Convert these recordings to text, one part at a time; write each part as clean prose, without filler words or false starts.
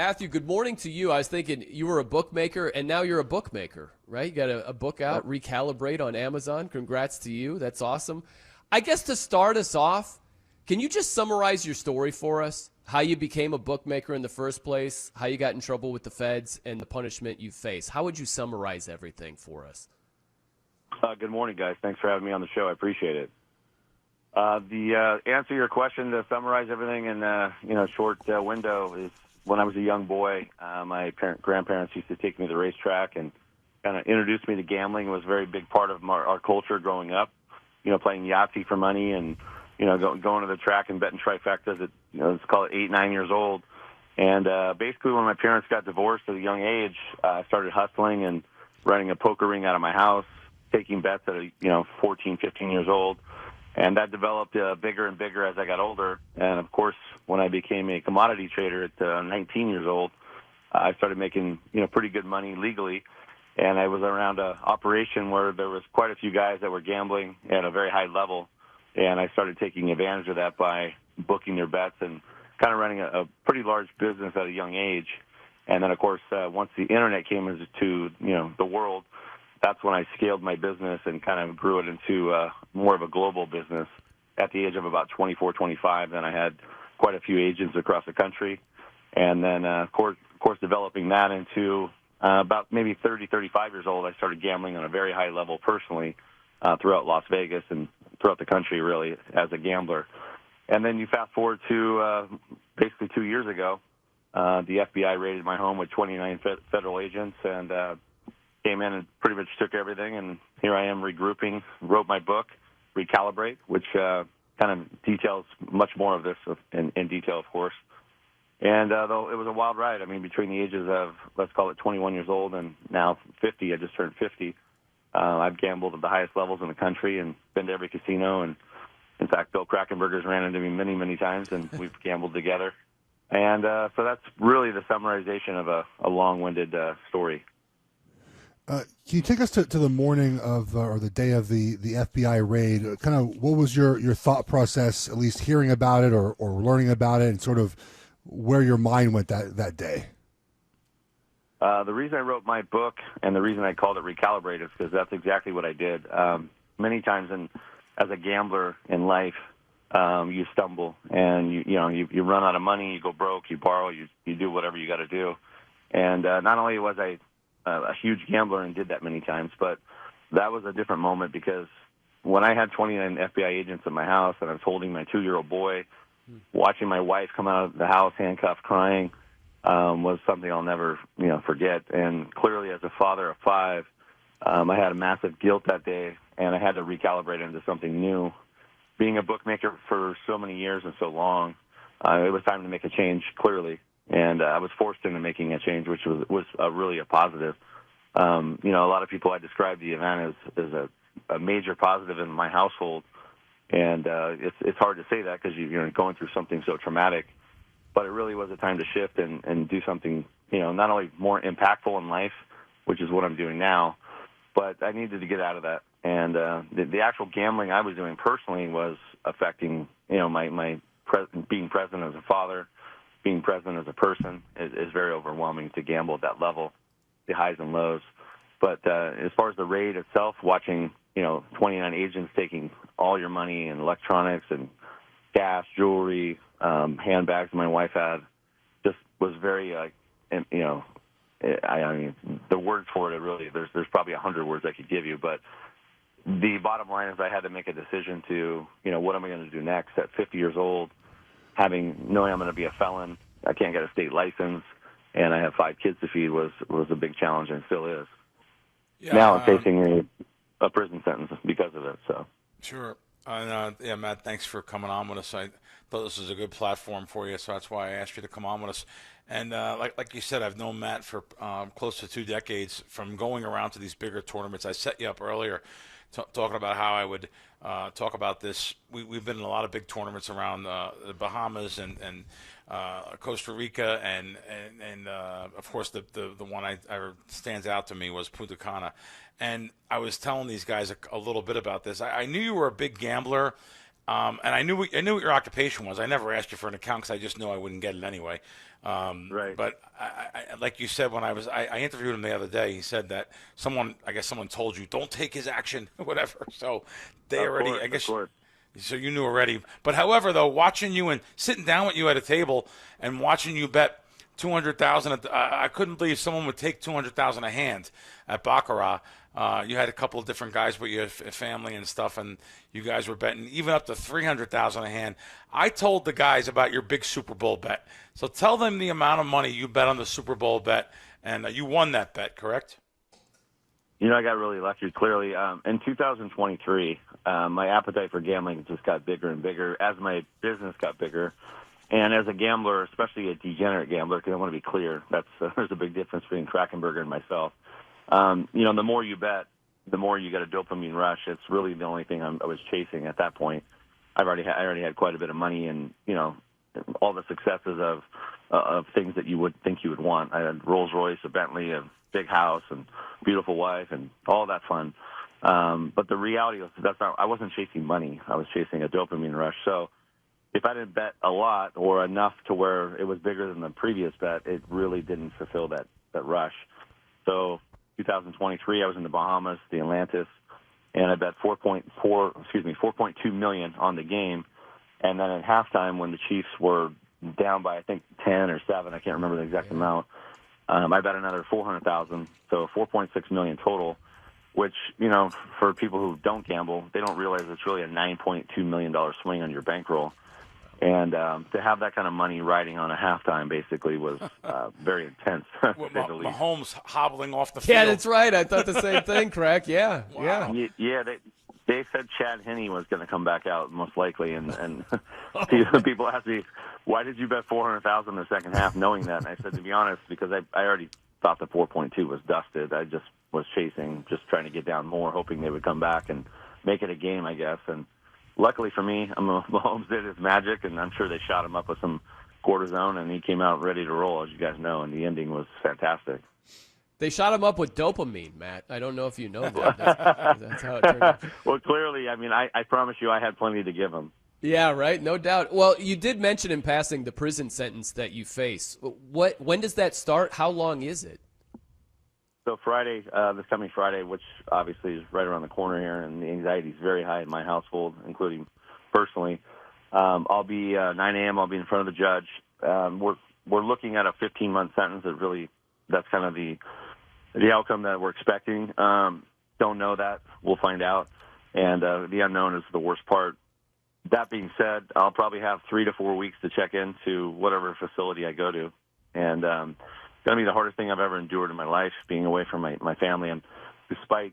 Matthew, good morning to you. I was thinking you were a bookmaker, and now you're a bookmaker, right? You got a book out, Recalibrate, on Amazon. Congrats to you. That's awesome. I guess to start us off, can you just summarize your story for us? How you became a bookmaker in the first place, how you got in trouble with the feds, and the punishment you face. How would you summarize everything for us? Good morning, guys. Thanks for having me on the show. I appreciate it. The answer to your question, to summarize everything in a short window, is when I was a young boy, my grandparents used to take me to the racetrack and kind of introduced me to gambling. It was a very big part of our culture growing up. Playing Yahtzee for money and going to the track and betting trifectas at let's call it 8, 9 years old. And basically, when my parents got divorced at a young age, I started hustling and running a poker ring out of my house, taking bets at 14, 15 years old. And that developed bigger and bigger as I got older. And, of course, when I became a commodity trader at 19 years old, I started making, pretty good money legally. And I was around an operation where there was quite a few guys that were gambling at a very high level. And I started taking advantage of that by booking their bets and kind of running a pretty large business at a young age. And then, of course, once the Internet came into, the world, that's when I scaled my business and kind of grew it into more of a global business. At the age of about 24, 25, then I had quite a few agents across the country. And then, of course, developing that into about maybe 30, 35 years old, I started gambling on a very high level personally throughout Las Vegas and throughout the country, really, as a gambler. And then you fast forward to basically 2 years ago, the FBI raided my home with 29 federal agents and came in and pretty much took everything, and here I am regrouping, wrote my book, Recalibrate, which kind of details much more of this in detail, of course. And though it was a wild ride, I mean, between the ages of, let's call it 21 years old and now 50, I just turned 50, I've gambled at the highest levels in the country and been to every casino. And, in fact, Bill Krackman ran into me many, many times, and we've gambled together. And so that's really the summarization of a long-winded story. Can you take us to the morning of or the day of the FBI raid? Kind of what was your thought process, at least hearing about it or learning about it, and sort of where your mind went that day? The reason I wrote my book and the reason I called it Recalibrate is because that's exactly what I did. Many times as a gambler in life, you stumble and you run out of money, you go broke, you borrow, you do whatever you got to do. And not only was I a huge gambler and did that many times, but that was a different moment because when I had 29 FBI agents at my house and I was holding my 2-year-old boy, watching my wife come out of the house handcuffed crying was something I'll never forget. And clearly as a father of 5, I had a massive guilt that day, and I had to recalibrate into something new. Being a bookmaker for so many years and so long, it was time to make a change, clearly. And I was forced into making a change, which was really a positive. A lot of people, I describe the event as a major positive in my household. And it's hard to say that because you're going through something so traumatic. But it really was a time to shift and do something, not only more impactful in life, which is what I'm doing now, but I needed to get out of that. And the actual gambling I was doing personally was affecting, my being present as a father, being present as a person is very overwhelming to gamble at that level, the highs and lows. But as far as the raid itself, watching, 29 agents taking all your money and electronics and cash, jewelry, handbags my wife had, just was very, I mean, the words for it really, there's probably 100 words I could give you, but the bottom line is I had to make a decision to, what am I going to do next at 50 years old, knowing I'm going to be a felon, I can't get a state license, and I have 5 kids to feed was a big challenge and still is. Yeah, now I'm facing a prison sentence because of it. So sure. And Matt, thanks for coming on with us. I thought this was a good platform for you, so that's why I asked you to come on with us. And like you said, I've known Matt for close to 2 decades from going around to these bigger tournaments. I set you up earlier talking about how I would talk about this. We've been in a lot of big tournaments around the Bahamas and Costa Rica, and of course the one I stands out to me was Punta Cana. And I was telling these guys a little bit about this. I knew you were a big gambler, And I knew what your occupation was. I never asked you for an account because I just knew I wouldn't get it anyway. Right. But I, like you said, when I interviewed him the other day, he said that someone told you, don't take his action, whatever. So they already, I guess. So you knew already. But however, though, watching you and sitting down with you at a table and watching you bet 200,000, I couldn't believe someone would take 200,000 a hand at baccarat. You had a couple of different guys, but you had family and stuff, and you guys were betting even up to 300,000 a hand. I told the guys about your big Super Bowl bet. So tell them the amount of money you bet on the Super Bowl bet, and you won that bet, correct? You know, I got really lucky, clearly. In 2023, my appetite for gambling just got bigger and bigger as my business got bigger. And as a gambler, especially a degenerate gambler, because I want to be clear, there's a big difference between Krackman and myself. You know, the more you bet, the more you get a dopamine rush. It's really the only thing I was chasing at that point. I already had quite a bit of money, and you know, all the successes of things that you would think you would want. I had Rolls Royce, a Bentley, a big house, and beautiful wife, and all that fun. But the reality was I wasn't chasing money. I was chasing a dopamine rush. So if I didn't bet a lot or enough to where it was bigger than the previous bet, it really didn't fulfill that rush. So 2023, I was in the Bahamas, the Atlantis, and I bet 4.2 million on the game. And then at halftime, when the Chiefs were down by I think 10 or 7, I can't remember the exact amount, I bet another 400,000, so 4.6 million total. Which, you know, for people who don't gamble, they don't realize it's really a $9.2 million swing on your bankroll. And to have that kind of money riding on a halftime basically was very intense. Mahomes hobbling off the field. Yeah, that's right. I thought the same thing, Crack. Yeah, wow. Yeah. They said Chad Henne was going to come back out most likely, and people asked me, why did you bet 400,000 in the second half, knowing that? And I said, to be honest, because I already thought the 4.2 was dusted. I just was chasing, just trying to get down more, hoping they would come back and make it a game, I guess. And luckily for me, Mahomes did his magic, and I'm sure they shot him up with some cortisone, and he came out ready to roll, as you guys know, and the ending was fantastic. They shot him up with dopamine, Matt. I don't know if you know that. That's how it turned out. Well, clearly, I mean, I promise you I had plenty to give him. Yeah, right. No doubt. Well, you did mention in passing the prison sentence that you face. When does that start? How long is it? So Friday, this coming Friday, which obviously is right around the corner here, and the anxiety is very high in my household, including personally. I'll be 9 a.m. I'll be in front of the judge. We're looking at a 15-month sentence. That's kind of the outcome that we're expecting. Don't know that. We'll find out. And the unknown is the worst part. That being said, I'll probably have 3 to 4 weeks to check into whatever facility I go to. And it's going to be the hardest thing I've ever endured in my life, being away from my family. And despite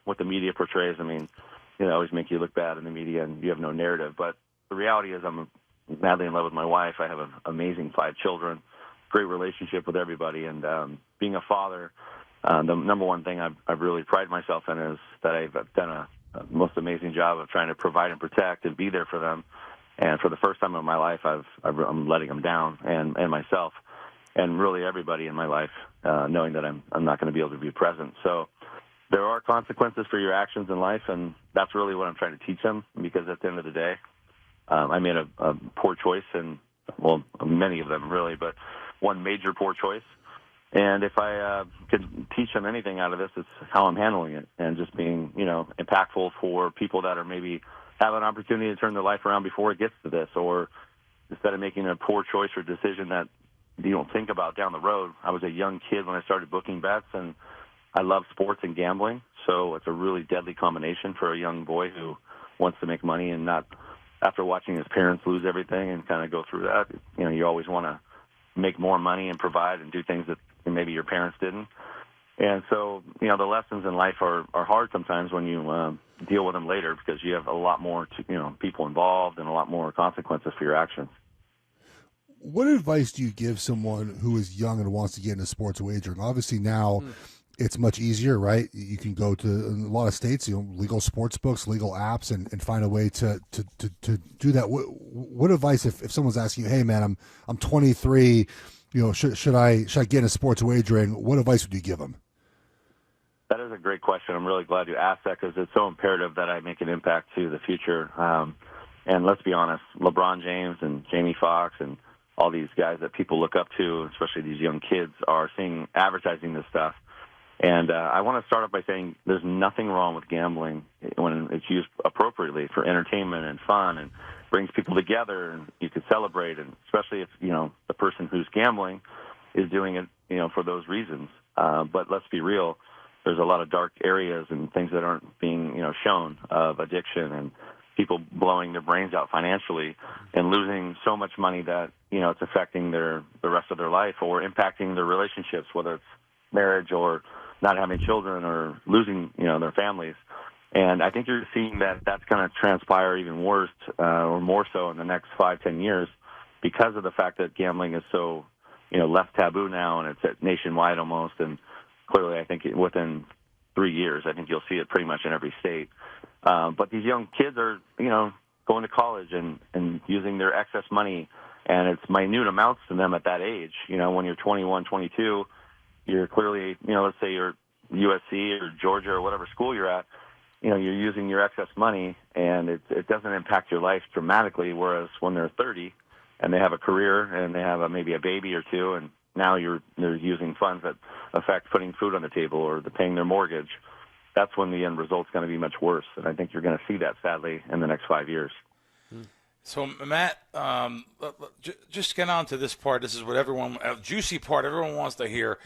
what the media portrays, I mean, you know, always make you look bad in the media and you have no narrative. But the reality is I'm madly in love with my wife. I have an amazing 5 children, great relationship with everybody. And being a father, the number one thing I've really prided myself in is that I've done a most amazing job of trying to provide and protect and be there for them. And for the first time in my life, I'm letting them down and myself and really everybody in my life, knowing that I'm not going to be able to be present. So there are consequences for your actions in life, and that's really what I'm trying to teach them, because at the end of the day, I made a poor choice, and well, many of them really, but one major poor choice. And if I could teach them anything out of this, it's how I'm handling it and just being, you know, impactful for people that are maybe have an opportunity to turn their life around before it gets to this, or instead of making a poor choice or decision that you don't think about down the road. I was a young kid when I started booking bets, and I love sports and gambling, so it's a really deadly combination for a young boy who wants to make money and not, after watching his parents lose everything and kind of go through that, you know, you always want to make more money and provide and do things that maybe your parents didn't. And so, you know, the lessons in life are hard sometimes when you deal with them later, because you have a lot more, people involved and a lot more consequences for your actions. What advice do you give someone who is young and wants to get into sports wagering? Obviously now it's much easier, right? You can go to a lot of states, legal sports books, legal apps, and find a way to do that. What advice if someone's asking you, hey man, I'm 23, should I get into sports wagering? What advice would you give them? That is a great question. I'm really glad you asked that, because it's so imperative that I make an impact to the future. And let's be honest, LeBron James and Jamie Foxx and all these guys that people look up to, especially these young kids, are seeing advertising this stuff. And I want to start off by saying there's nothing wrong with gambling when it's used appropriately for entertainment and fun and brings people together and you can celebrate. And especially if, the person who's gambling is doing it, for those reasons. But let's be real. There's a lot of dark areas and things that aren't being, shown of addiction and people blowing their brains out financially and losing so much money that, it's affecting the rest of their life or impacting their relationships, whether it's marriage or not having children or losing, their families. And I think you're seeing that that's going to transpire even worse or more so in the next 5-10 years because of the fact that gambling is so, less taboo now and it's at nationwide almost. And clearly I think within 3 years, I think you'll see it pretty much in every state. But these young kids are, going to college and using their excess money, and it's minute amounts to them at that age. When you're 21, 22, you're clearly, let's say you're USC or Georgia or whatever school you're at, you're using your excess money, and it doesn't impact your life dramatically, whereas when they're 30 and they have a career and they have maybe a baby or two, and now they're using funds that affect putting food on the table or paying their mortgage, that's when the end result's going to be much worse. And I think you're going to see that, sadly, in the next 5 years. So, Matt, just get on to this part. This is what a juicy part everyone wants to hear.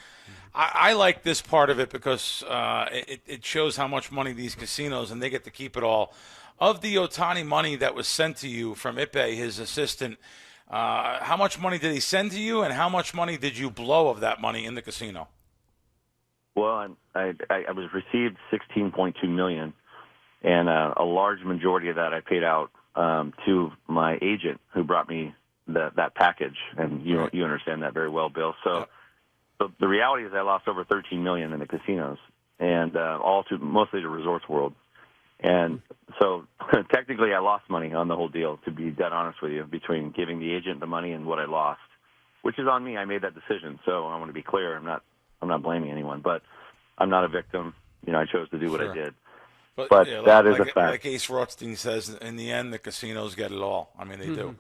I like this part of it because it shows how much money these casinos, and they get to keep it all. Of the Ohtani money that was sent to you from Ippei, his assistant, how much money did he send to you, and how much money did you blow of that money in the casino? Well, I was received $16.2 million, and a large majority of that I paid out to my agent who brought me that package, and you understand that very well, Bill. So the reality is I lost over $13 million in the casinos, and mostly to Resorts World. And so technically I lost money on the whole deal, to be dead honest with you, between giving the agent the money and what I lost, which is on me. I made that decision, so I want to be clear. I'm not blaming anyone, but I'm not a victim. I chose to do what I did. But yeah, that is a fact. Like Ace Rothstein says, in the end, the casinos get it all. I mean, they do.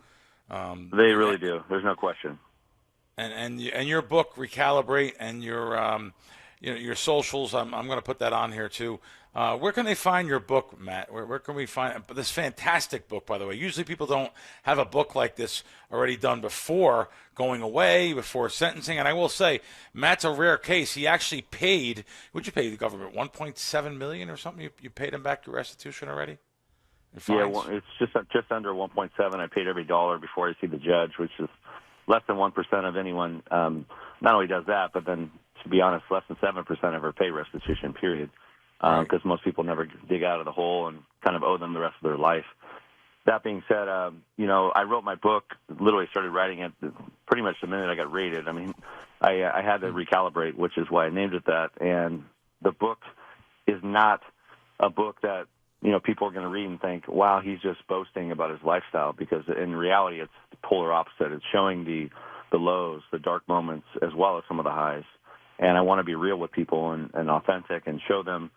They really do. There's no question. And your book, Recalibrate, and your socials, I'm going to put that on here too. Where can they find your book, Matt? Where can we find this fantastic book, by the way? Usually people don't have a book like this already done before going away, before sentencing. And I will say, Matt's a rare case. He actually paid, what'd you pay the government, $1.7 million or something? You paid him back your restitution already? Yeah, well, it's just under 1.7. I paid every dollar before I see the judge, which is less than 1% of anyone. Not only does that, but then, to be honest, less than 7% ever pay restitution, period. Because most people never dig out of the hole and kind of owe them the rest of their life. That being said, I wrote my book, literally started writing it pretty much the minute I got raided. I mean, I had to recalibrate, which is why I named it that. And the book is not a book that, people are going to read and think, wow, he's just boasting about his lifestyle, because in reality, it's the polar opposite. It's showing the lows, the dark moments, as well as some of the highs. And I want to be real with people and authentic and show them,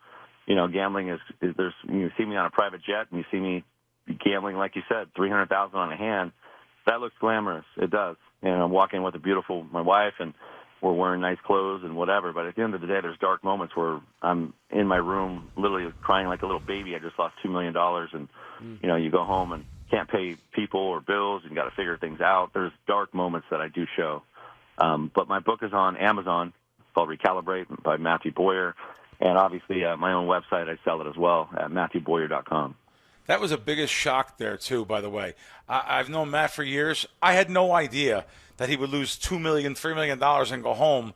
gambling is there's, you see me on a private jet and you see me gambling, like you said, $300,000 on a hand. That looks glamorous. It does. I'm walking with my wife, and we're wearing nice clothes and whatever. But at the end of the day, there's dark moments where I'm in my room literally crying like a little baby. I just lost $2 million. And, you go home and can't pay people or bills and got to figure things out. There's dark moments that I do show. But my book is on Amazon. It's called Recalibrate by Mathew Bowyer. And obviously, my own website, I sell it as well at MathewBowyer.com. That was the biggest shock there, too, by the way. I've known Matt for years. I had no idea that he would lose $2 million, $3 million and go home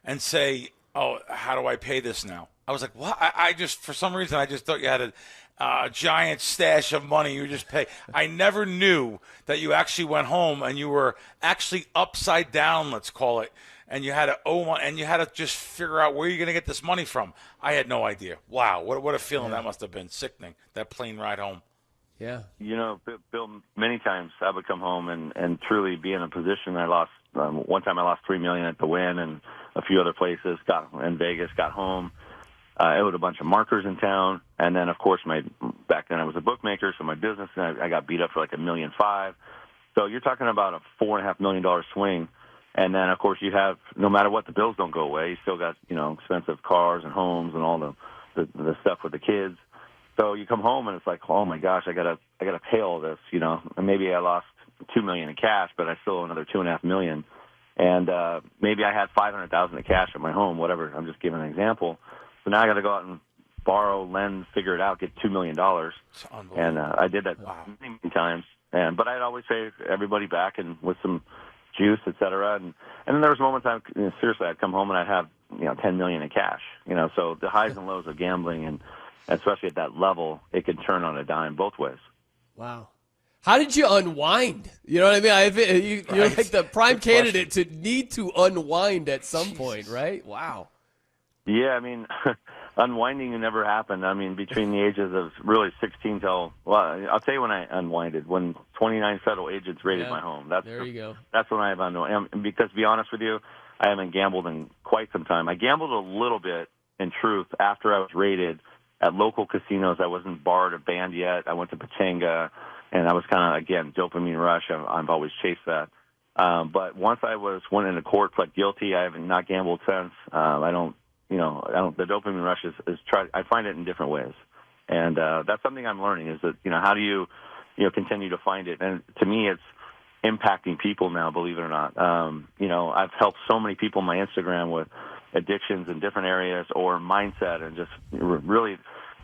and say, oh, how do I pay this now? I was like, what? I just, for some reason, I just thought you had a giant stash of money you just pay. I never knew that you actually went home and you were actually upside down, let's call it, and you had to just figure out where you're going to get this money from. I had no idea. Wow, what a feeling that must have been. Sickening, that plane ride home. Yeah. Bill, many times I would come home and truly be in a position. I lost one time. I lost $3 million at the Wynn and a few other places. In Vegas, got home. I owed a bunch of markers in town, and then of course back then I was a bookmaker, so my business, and I got beat up for like $1.5 million. So you're talking about a $4.5 million swing, and then of course you have, no matter what, the bills don't go away. You still got expensive cars and homes and all the stuff with the kids. So you come home and it's like, oh my gosh, I gotta pay all this, And maybe I lost $2 million in cash, but I still owe another $2.5 million. And maybe I had $500,000 in cash at my home, whatever. I'm just giving an example. So now I got to go out and borrow, lend, figure it out, get $2 million. And I did that many times. But I'd always pay everybody back and with some juice, et cetera. And then there was moments seriously, I'd come home and I'd have $10 million in cash. So the highs and lows of gambling, and especially at that level, it can turn on a dime both ways. Wow. How did you unwind? You know what I mean? You're like the prime candidate to need to unwind at some point, right? Wow. Yeah, I mean, unwinding never happened. I mean, between the ages of really 16 till, well, I'll tell you when I unwinded, when 29 federal agents raided my home. There you go. That's when I have unwinded. And because, to be honest with you, I haven't gambled in quite some time. I gambled a little bit, in truth, after I was raided at local casinos. I wasn't barred or banned yet. I went to Pachanga, and I was kind of, again, dopamine rush. I've always chased that. But once I went into court, pled guilty, I have not gambled since. The dopamine rush is I find it in different ways. And that's something I'm learning is that, how do you continue to find it? And to me, it's impacting people now, believe it or not. I've helped so many people on my Instagram with addictions in different areas or mindset, and just really,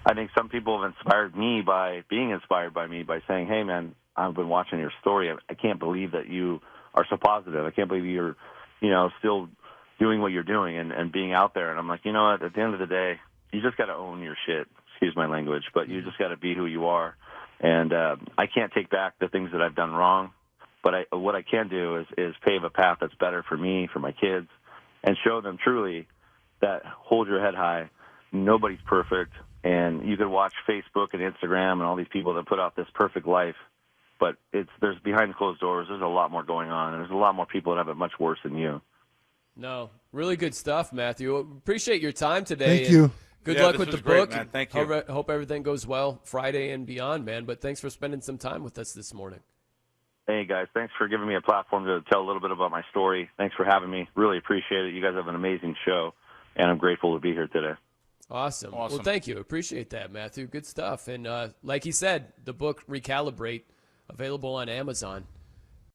I think some people have inspired me by being inspired by me by saying, hey, man, I've been watching your story. I can't believe that you are so positive. I can't believe you're, still doing what you're doing and being out there. And I'm like, what? At the end of the day, you just got to own your shit. Excuse my language, but you just got to be who you are. And I can't take back the things that I've done wrong, but what I can do is pave a path that's better for me, for my kids, and show them truly that hold your head high. Nobody's perfect. And you could watch Facebook and Instagram and all these people that put out this perfect life, but there's behind closed doors. There's a lot more going on, and there's a lot more people that have it much worse than you. No, really good stuff, Matthew. Appreciate your time today. Thank you. Good luck with the book. Man. Thank you. Hope everything goes well Friday and beyond, man. But thanks for spending some time with us this morning. Hey, guys. Thanks for giving me a platform to tell a little bit about my story. Thanks for having me. Really appreciate it. You guys have an amazing show, and I'm grateful to be here today. Awesome. Well, thank you. Appreciate that, Matthew. Good stuff. And like he said, the book Recalibrate, available on Amazon.